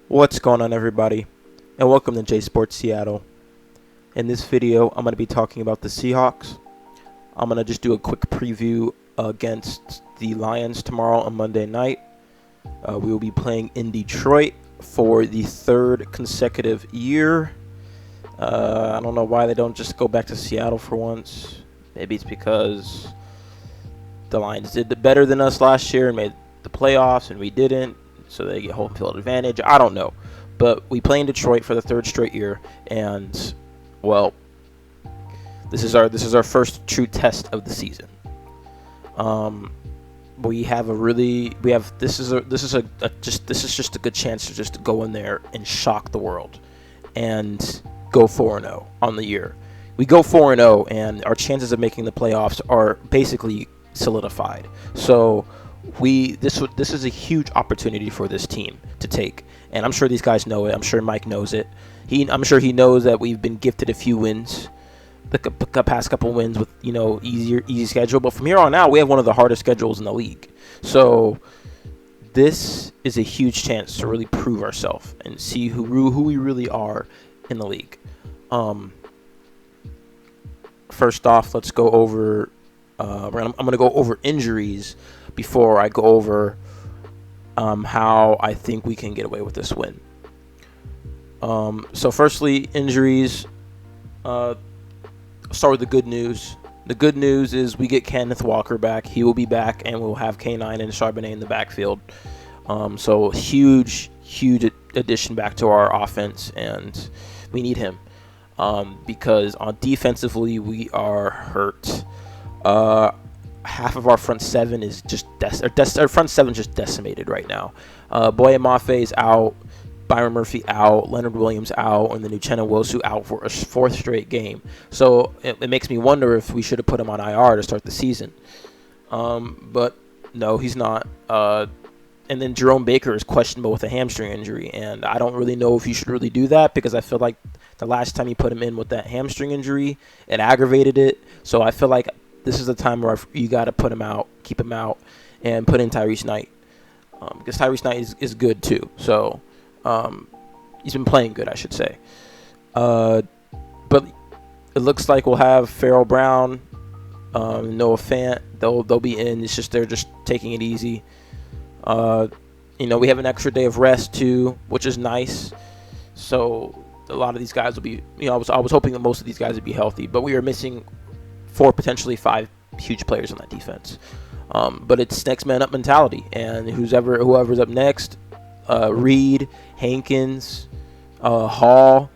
What's going on, everybody, and welcome to J Sports Seattle. In this video, I'm going to be talking about the Seahawks. I'm going to just do a quick preview against the Lions tomorrow on Monday night. We will be playing in Detroit for the third consecutive year. I don't know why they don't just go back to Seattle for once. Maybe it's because the Lions did better than us last year and made the playoffs, and we didn't. So they get home field advantage. I don't know. But we play in Detroit for the third straight year, and, well, this is our first true test of the season. This is just a good chance to just go in there and shock the world and go 4-0 on the year. We go 4-0, and our chances of making the playoffs are basically solidified. So this is a huge opportunity for this team to take, and I'm sure these guys know it. I'm sure Mike knows it. I'm sure he knows that we've been gifted a few wins, the past couple wins with easy schedule. But from here on out, we have one of the hardest schedules in the league. So this is a huge chance to really prove ourselves and see who we really are in the league. First off, let's go over. I'm going to go over injuries before I go over how I think we can get away with this win. So firstly, injuries. I'll start with the good news. The good news is we get Kenneth Walker back. He will be back, and we'll have K9 and Charbonnet in the backfield. So huge addition back to our offense, and we need him because on defensively we are hurt. Half of our front seven is just our front seven just decimated right now. Boye Mafe's out, Byron Murphy out, Leonard Williams out, and then Uchenna Wosu out for a fourth straight game. So it makes me wonder if we should have put him on IR to start the season. But no, he's not. And then Jerome Baker is questionable with a hamstring injury, and I don't really know if you should really do that because I feel like the last time you put him in with that hamstring injury, it aggravated it. So I feel like this is the time where you got to put him out, keep him out, and put in Tyrese Knight. Because Tyrese Knight is good too. So he's been playing good, I should say. But it looks like we'll have Farrell Brown, Noah Fant. They'll be in. It's just they're just taking it easy. We have an extra day of rest too, which is nice. So a lot of these guys will be. I was hoping that most of these guys would be healthy, but we are missing 4, potentially 5 huge players on that defense. But it's next man up mentality, and whoever's up next, Reed, Hankins, Hall,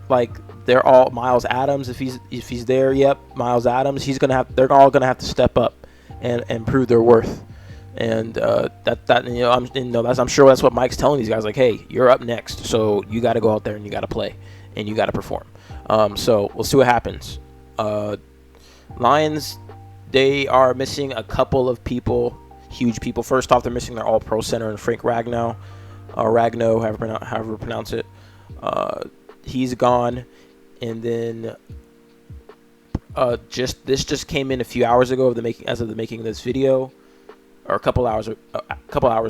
like they're all Miles Adams if he's there. Yep, Miles Adams. They're all gonna have to step up and prove their worth. And I'm sure that's what Mike's telling these guys. Like, hey, you're up next, so you got to go out there and you got to play and you got to perform. So we'll see what happens. Lions, they are missing a couple of people, huge people. First off, they're missing their all-pro center and Frank Ragnow, however pronounce it. He's gone, and then this just came in a few hours ago as of the making of this video, or a couple hours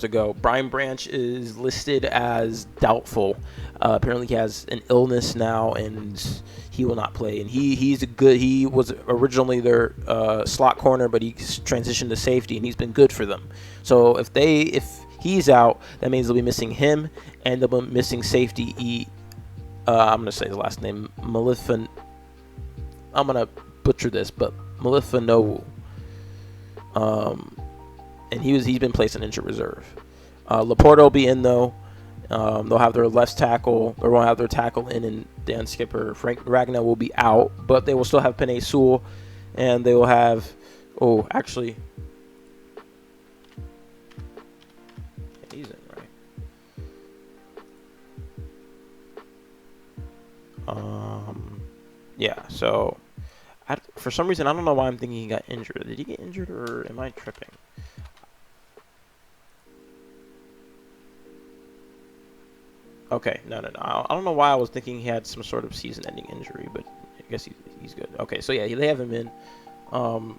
ago. Brian Branch is listed as doubtful. Apparently, he has an illness now, and he will not play. And he was originally their slot corner, but he transitioned to safety, and he's been good for them. So if he's out, that means they'll be missing him, and they'll be missing safety. I'm gonna say his last name, Malifan. I'm gonna butcher this, but Malifanowu. And he's been placed in injured reserve. Laporte will be in though. They'll have their left tackle. They won't have their tackle in, and Dan Skipper. Frank Ragnow will be out, but they will still have Penei Sewell, and they will have. Oh, actually, he's in, right? Yeah. So, for some reason, I don't know why I'm thinking he got injured. Did he get injured, or am I tripping? Okay, no. I don't know why I was thinking he had some sort of season-ending injury, but I guess he's good. Okay, so yeah, they have him in. I don't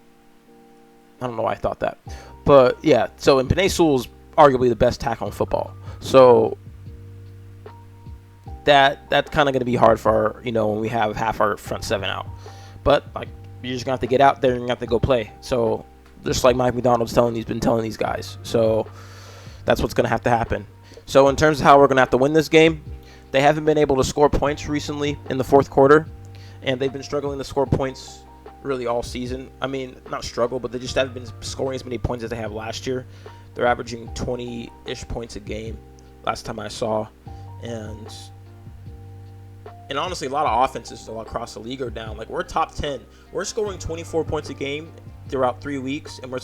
know why I thought that. But, yeah, so Penei Sewell's arguably the best tackle in football. So that's kind of going to be hard for our, when we have half our front seven out. But like, you're just going to have to get out there and you're going to have to go play. So just like Mike McDonald's been telling these guys. So that's what's going to have to happen. So in terms of how we're going to have to win this game, they haven't been able to score points recently in the fourth quarter, and they've been struggling to score points really all season. I mean, not struggle, but they just haven't been scoring as many points as they have last year. They're averaging 20-ish points a game last time I saw. And honestly, a lot of offenses all across the league are down. Like, we're top 10. We're scoring 24 points a game throughout 3 weeks, and we're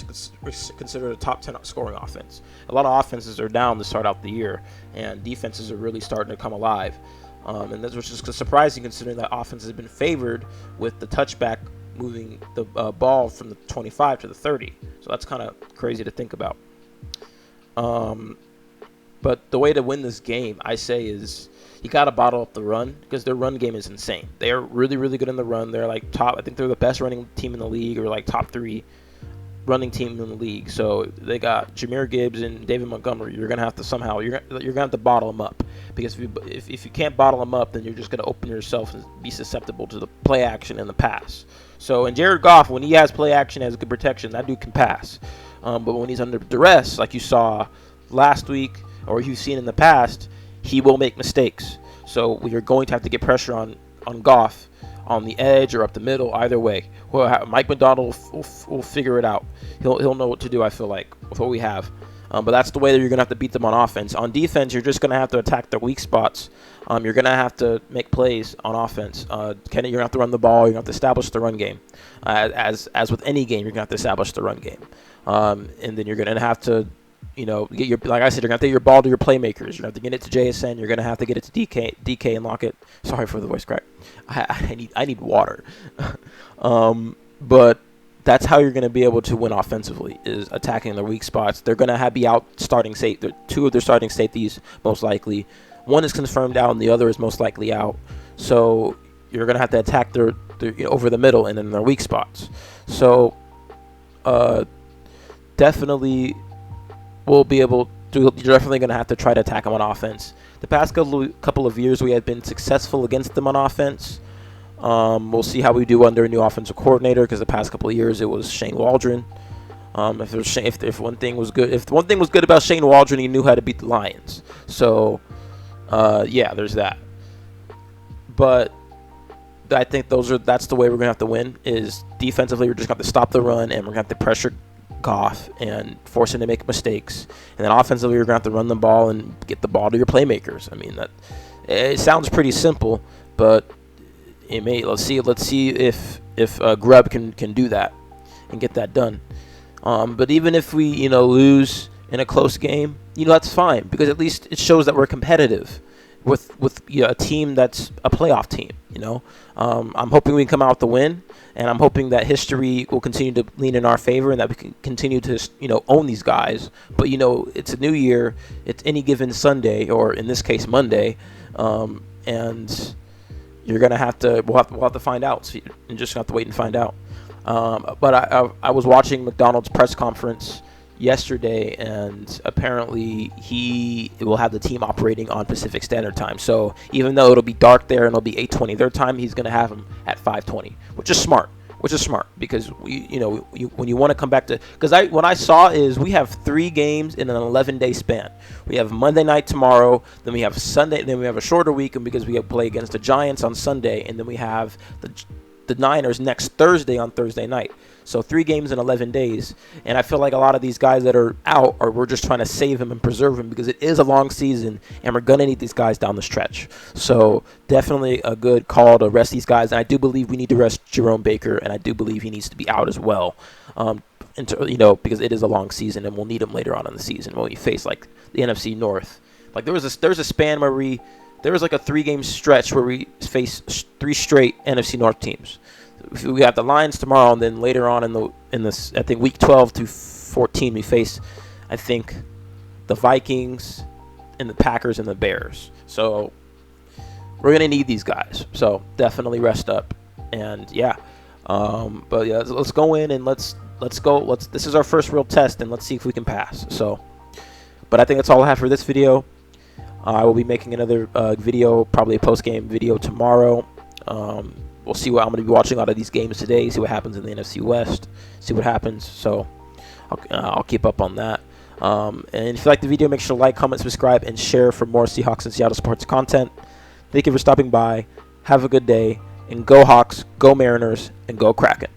considered a top 10 scoring offense. A lot of offenses are down to start out the year, and defenses are really starting to come alive. And that's which is surprising considering that offense has been favored with the touchback moving the ball from the 25 to the 30. So that's kind of crazy to think about. But the way to win this game, I say, is you got to bottle up the run because their run game is insane. They are really, really good in the run. They're like top. I think they're the best running team in the league, or like top 3 running team in the league. So they got Jahmyr Gibbs and David Montgomery. You're gonna have to somehow you're gonna have to bottle them up, because if you can't bottle them up, then you're just gonna open yourself and be susceptible to the play action and the pass. So, and Jared Goff, when he has play action, has good protection, that dude can pass. But when he's under duress, like you saw last week or you've seen in the past, he will make mistakes. So you're going to have to get pressure on Goff on the edge or up the middle, either way. Mike McDonald will figure it out. He'll know what to do, I feel like, with what we have. But that's the way that you're going to have to beat them on offense. On defense, you're just going to have to attack their weak spots. You're going to have to make plays on offense. You're going to have to run the ball. You're going to have to establish the run game. As with any game, you're going to have to establish the run game. And then you're going to have to, get your, like I said, you're going to have to get your ball to your playmakers. You're going to have to get it to JSN. You're going to have to get it to DK and lock it. Sorry for the voice crack. I need water. But that's how you're going to be able to win offensively, is attacking their weak spots. They're going to be out starting safety. 2 of their starting safeties, most likely. 1 is confirmed out, and the other is most likely out. So you're going to have to attack their over the middle and in their weak spots. So definitely we'll be able to. You're definitely going to have to try to attack them on offense. The past couple of years, we have been successful against them on offense. We'll see how we do under a new offensive coordinator, because the past couple of years it was Shane Waldron. If one thing was good about Shane Waldron, he knew how to beat the Lions. So yeah, there's that. But I think that's the way we're gonna have to win. Is defensively, we're just gonna have to stop the run, and we're gonna have to pressure Goff and force him to make mistakes. And then offensively, we're gonna have to run the ball and get the ball to your playmakers. I mean, it sounds pretty simple, but let's see if Grubb can do that and get that done. But even if we lose in a close game, that's fine, because at least it shows that we're competitive with a team that's a playoff team. I'm hoping we can come out with the win, and I'm hoping that history will continue to lean in our favor, and that we can continue to own these guys. But it's a new year, it's any given Sunday, or in this case Monday, and you're gonna have to. We'll have to find out. So you just have to wait and find out. But I was watching McDonald's press conference yesterday, and apparently he will have the team operating on Pacific Standard Time. So even though it'll be dark there and it'll be 8:20 their time, he's gonna have them at 5:20, which is smart. Because when you want to come back to, because what I saw is we have 3 games in an 11-day span. We have Monday night tomorrow, then we have Sunday, then we have a shorter week, and because we play against the Giants on Sunday, and then we have the Niners next Thursday on Thursday night. So 3 games in 11 days. And I feel like a lot of these guys that are out, we're just trying to save them and preserve them, because it is a long season, and we're going to need these guys down the stretch. So definitely a good call to rest these guys. And I do believe we need to rest Jerome Baker, and I do believe he needs to be out as well. Because it is a long season, and we'll need him later on in the season when we face like the NFC North. Like there was a span where there was like a 3-game stretch where we faced 3 straight NFC North teams. We have the Lions tomorrow, and then later on in this I think week 12 to 14 we face, I think, the Vikings and the Packers and the Bears. So we're gonna need these guys. So definitely rest up, and yeah. But yeah, let's go in and let's go. This is our first real test, and let's see if we can pass. So, but I think that's all I have for this video. I will be making another video, probably a post-game video tomorrow. We'll see what I'm going to be watching a lot of these games today, see what happens in the NFC West, see what happens. So I'll keep up on that. And if you like the video, make sure to like, comment, subscribe, and share for more Seahawks and Seattle sports content. Thank you for stopping by. Have a good day. And go Hawks, go Mariners, and go Kraken.